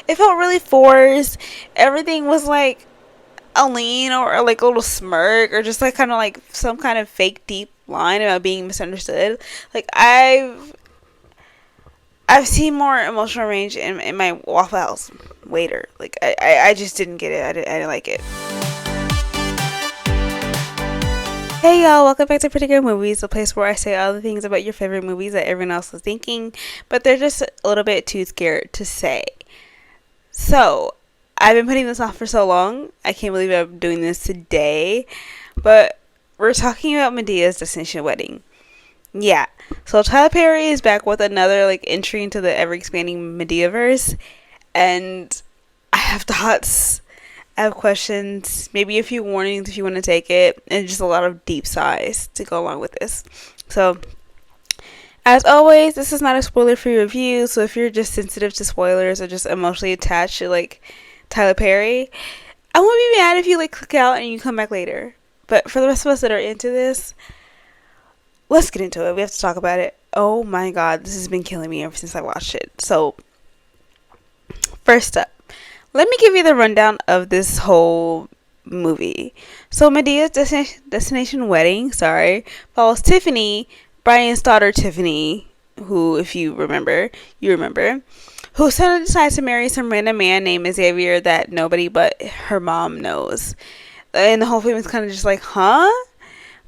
It felt really forced. Everything was like a lean or like a little smirk or just like kind of like some kind of fake deep line about being misunderstood. Like I've seen more emotional range in my Waffle House waiter. Like I just didn't get it. I didn't like it. Hey y'all, welcome back to Pretty Good Movies, the place where I say all the things about your favorite movies that everyone else is thinking, but they're just a little bit too scared to say. So, I've been putting this off for so long. I can't believe I'm doing this today, but we're talking about Madea's Destination Wedding. Yeah, so Tyler Perry is back with another like entry into the ever expanding Madeaverse, and I have thoughts. I have questions, maybe a few warnings if you want to take it, and just a lot of deep sighs to go along with this. So, as always, this is not a spoiler-free review, so if you're just sensitive to spoilers or just emotionally attached to like Tyler Perry, I won't be mad if you like click out and you come back later. But for the rest of us that are into this, let's get into it. We have to talk about it. Oh my god, this has been killing me ever since I watched it. So, first up, let me give you the rundown of this whole movie. So Medea's Destination Wedding, follows Tiffany, Brian's daughter Tiffany, who, if you remember, who suddenly decides to marry some random man named Xavier that nobody but her mom knows. And the whole family's kind of just like, huh?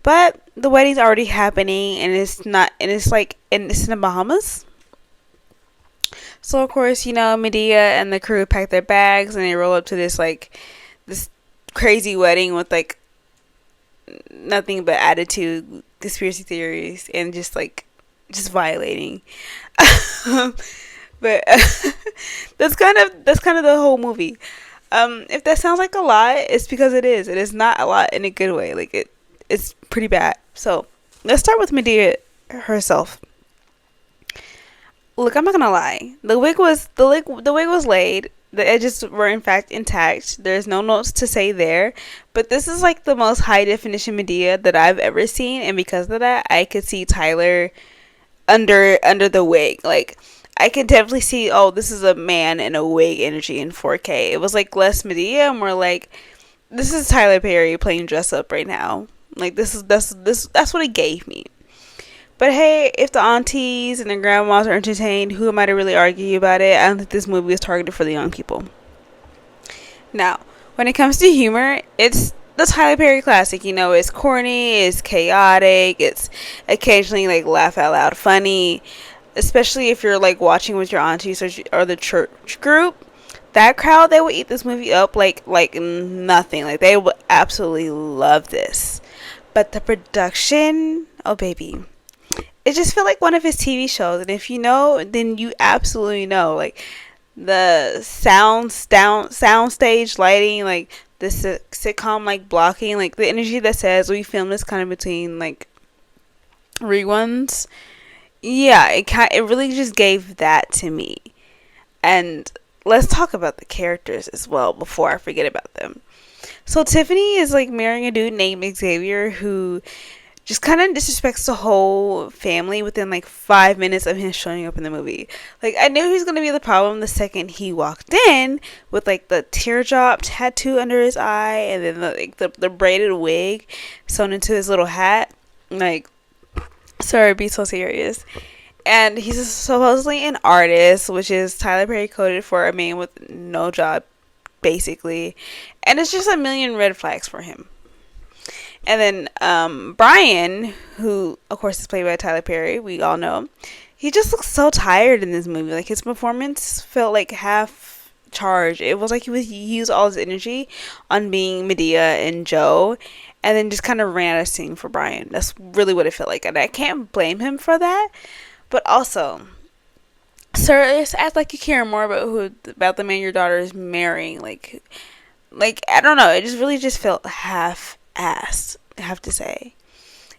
But the wedding's already happening, and it's in the Bahamas. So of course, Madea and the crew pack their bags and they roll up to this crazy wedding with like nothing but attitude, conspiracy theories, and just violating. But that's kind of the whole movie. If that sounds like a lot, it's because it is. It is not a lot in a good way. It's pretty bad. So let's start with Madea herself. Look, I'm not gonna lie. The wig was laid. The edges were in fact intact. There's no notes to say there. But this is like the most high definition Madea that I've ever seen, and because of that, I could see Tyler under the wig. Like I could definitely see, oh, this is a man in a wig energy in 4K. It was like less Madea, more like this is Tyler Perry playing dress up right now. Like that's what it gave me. But hey, if the aunties and the grandmas are entertained, who am I to really argue about it? I don't think this movie is targeted for the young people. Now, when it comes to humor, it's the Tyler Perry classic. It's corny, it's chaotic, it's occasionally like laugh out loud funny, especially if you're like watching with your aunties or the church group. That crowd, they will eat this movie up like nothing. Like they will absolutely love this. But the production, oh baby. It just felt like one of his TV shows, and if you know, then you absolutely know. Like the soundstage lighting, like the sitcom like blocking, like the energy that says we filmed this kind of between like reruns. Yeah, it really just gave that to me. And let's talk about the characters as well before I forget about them. So Tiffany is like marrying a dude named Xavier who just kind of disrespects the whole family within like 5 minutes of him showing up in the movie. Like I knew he was gonna be the problem the second he walked in with like the teardrop tattoo under his eye and then the braided wig sewn into his little hat. Like, sorry, be so serious. And he's supposedly an artist, which is Tyler Perry coded for a man with no job, basically. And it's just a million red flags for him. And then Brian, who of course is played by Tyler Perry, we all know, he just looks so tired in this movie. Like his performance felt like half charged. It was like he used all his energy on being Madea and Joe, and then just kind of ran out of steam for Brian. That's really what it felt like, and I can't blame him for that. But also, sir, just act like you care more about the man your daughter is marrying. Like I don't know. It just really just felt half-assed, I have to say.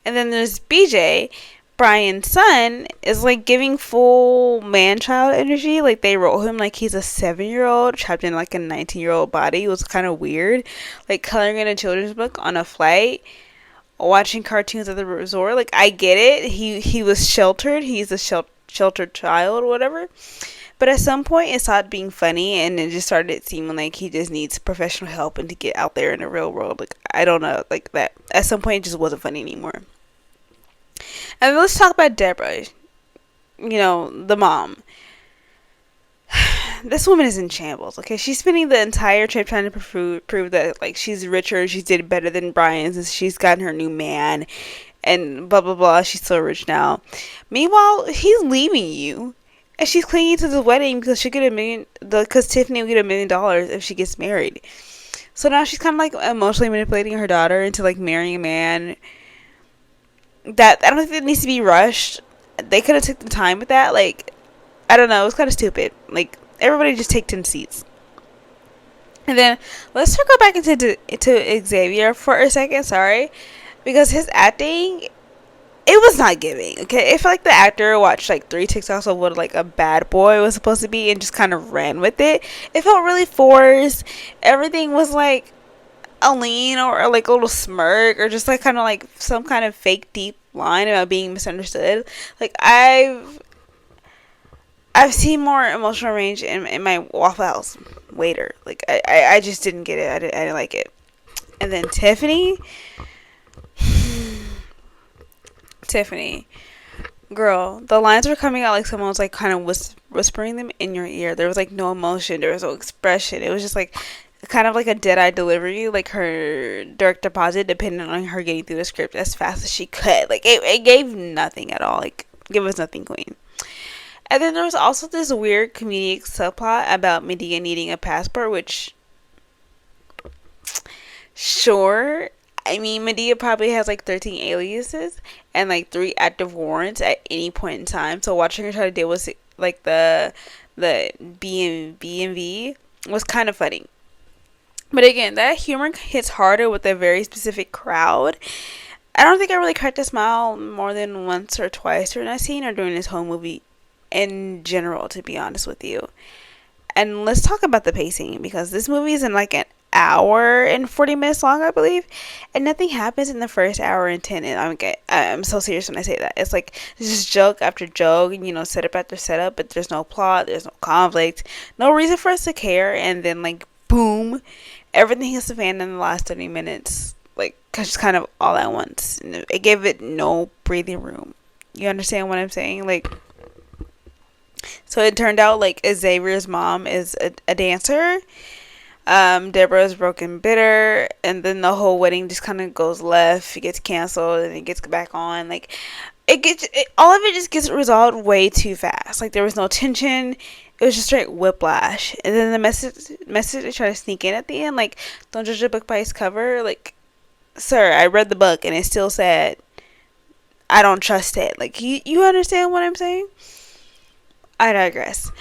And then there's BJ, Brian's son, is like giving full man-child energy. Like they wrote him like he's a 7-year-old trapped in like a 19-year-old body. It was kind of weird. Like coloring in a children's book on a flight, watching cartoons at the resort. Like I get it. He was sheltered. He's a sheltered child or whatever. But at some point, it stopped being funny, and it just started seeming like he just needs professional help and to get out there in the real world. Like, I don't know, like that. At some point, it just wasn't funny anymore. And let's talk about Deborah. The mom. This woman is in shambles. Okay, she's spending the entire trip trying to prove that like she's richer, she did better than Brian since she's gotten her new man, and blah blah blah. She's so rich now. Meanwhile, he's leaving you, and she's clinging to the wedding because she get because Tiffany will get $1 million if she gets married. So now she's kind of like emotionally manipulating her daughter into like marrying a man that I don't think it needs to be rushed. They could have took the time with that. Like, I don't know, it was kind of stupid. Like, everybody just take 10 seats. And then let's circle back into Xavier for a second. Sorry, because his acting, it was not giving. Okay, it felt like the actor watched like 3 TikToks of what like a bad boy was supposed to be and just kind of ran with it. It felt really forced. Everything was like a lean or like a little smirk or just like kind of like some kind of fake deep line about being misunderstood. Like, I've seen more emotional range in my Waffle House waiter. Like, I just didn't get it. I didn't like it. And then Tiffany, girl, the lines were coming out like someone was like kind of whispering them in your ear. There was like no emotion. There was no expression. It was just like kind of like a dead-eye delivery, like her direct deposit, depending on her getting through the script as fast as she could. Like, it gave nothing at all. Like, give us nothing, queen. And then there was also this weird comedic subplot about Madea needing a passport, which, sure. I mean, Madea probably has like 13 aliases and like 3 active warrants at any point in time. So watching her try to deal with like the B&V was kind of funny. But again, that humor hits harder with a very specific crowd. I don't think I really cracked a smile more than once or twice during that scene or during this whole movie in general, to be honest with you. And let's talk about the pacing, because this movie is in like an hour and 40 minutes long, I believe, and nothing happens in the first hour and 10. And I'm so serious when I say that. It's like just joke after joke, and setup after setup, but there's no plot, there's no conflict, no reason for us to care, and then like boom, everything hits the fan in the last 30 minutes, like just kind of all at once. And it gave it no breathing room. You understand what I'm saying? Like, so it turned out like Xavier's mom is a dancer. Deborah's broken bitter, and then the whole wedding just kind of goes left. It gets canceled, and it gets back on. Like, all of it just gets resolved way too fast. Like, there was no tension. It was just straight whiplash. And then the message they try to sneak in at the end, like, don't judge a book by its cover. Like, sir, I read the book, and it still said, I don't trust it. Like, you understand what I'm saying? I digress.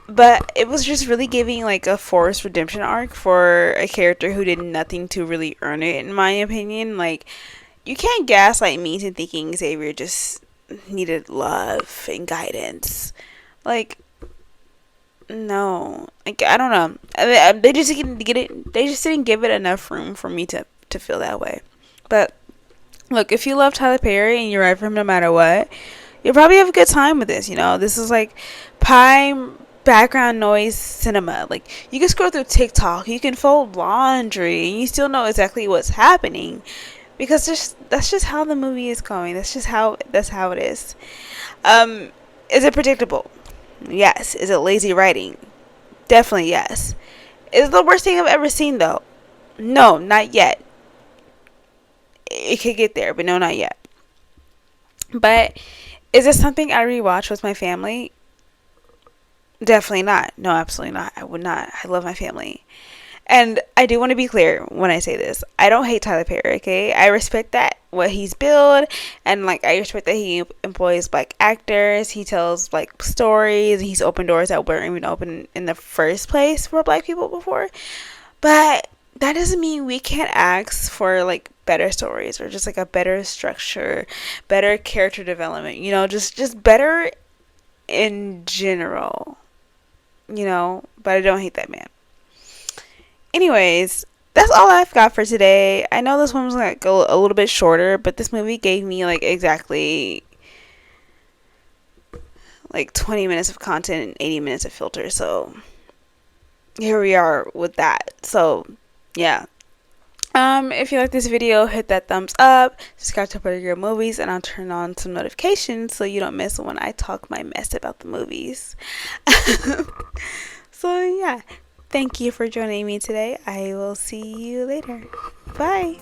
But it was just really giving like a forced redemption arc for a character who did nothing to really earn it, in my opinion. Like, you can't gaslight me into thinking Xavier just needed love and guidance. Like, no. Like, I don't know. They just didn't get it. They just didn't give it enough room for me to feel that way. But look, if you love Tyler Perry and you're right for him no matter what, you'll probably have a good time with this. This is like prime background noise cinema. Like, you can scroll through TikTok, you can fold laundry, and you still know exactly what's happening, because that's just how the movie is going. That's how it is. Is it predictable? Yes. Is it lazy writing? Definitely yes. Is it the worst thing I've ever seen though? No, not yet. It could get there, but no, not yet. But is it something I rewatch with my family? Definitely not. No, absolutely not. I would not. I love my family. And I do want to be clear when I say this. I don't hate Tyler Perry, okay? I respect that, what he's built, and like I respect that he employs black actors, he tells like stories, he's opened doors that weren't even open in the first place for black people before. But that doesn't mean we can't ask for like better stories or just like a better structure, better character development, just better in general. But I don't hate that man. Anyways, that's all I've got for today. I know this one was going to go a little bit shorter, but this movie gave me like exactly like 20 minutes of content and 80 minutes of filter. So here we are with that. So yeah. If you like this video, hit that thumbs up, subscribe to Pretty Girl Movies, and I'll turn on some notifications so you don't miss when I talk my mess about the movies. So yeah, thank you for joining me today. I will see you later. Bye.